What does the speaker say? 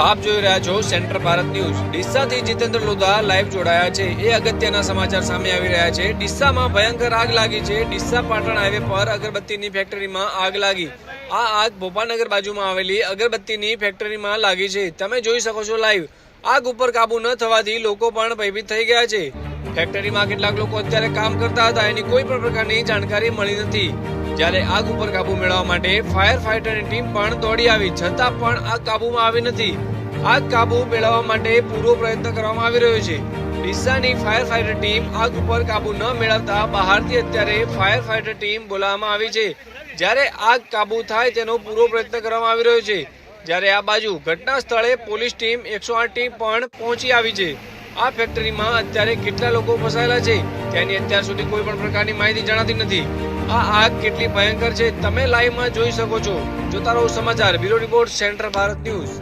આપ જોઈ રહ્યા છો સેન્ટર ભારત ન્યૂઝ। ડીસાથી જીતેન્દ્ર લોધા લાઈવ જોડાયા છે। એ અગત્યના સમાચાર સામે આવી રહ્યા છે। ડીસામાં ભયંકર આગ લાગી છે। ડીસા પાટણ હાઈવે પર અગરબત્તીની ફેક્ટરીમાં આગ લાગી। આ આગ ભોપાલનગર બાજુમાં આવેલી અગરબત્તીની ફેક્ટરીમાં લાગી છે। તમે જોઈ શકો છો લાઈવ। આગ ઉપર કાબુ ન થવાથી લોકો પણ ભયભીત થઈ ગયા છે। ફેક્ટરીમાં કેટલાક લોકો અત્યારે કામ કરતા હતા, એની કોઈ પણ પ્રકારની જાણકારી મળી નથી। જ્યારે આગ ઉપર કાબુ મેળવવા માટે ફાયર ફાઈટરની ટીમ પણ દોડી આવી, છતાં પણ આગ કાબુમાં આવી નથી। આગ કાબુ મેળવવા માટે પૂરો પ્રયત્ન કરવામાં આવી રહ્યો છે। ડીસાની ફાયર ફાઈટર ટીમ આગ ઉપર કાબુ ન મેળવતા બહારથી અત્યારે ફાયર ફાઈટર ટીમ બોલાવવામાં આવી છે। જ્યારે આગ કાબુ થાય તેનો પૂરો પ્રયત્ન કરવામાં આવી રહ્યો છે। જ્યારે આ બાજુ ઘટના સ્થળે પોલીસ ટીમ 108 ટીમ પણ પહોંચી આવી છે। આ ફેક્ટરીમાં અત્યારે કેટલા લોકો ફસાયેલા છે તેની અત્યાર સુધી કોઈ પણ પ્રકારની માહિતી જણાતી નથી। આ આગ કેટલી ભયંકર છે તમે લાઈવમાં જોઈ શકો છો। જોતા રહો સમાચાર। Bureau report centre Bharat news.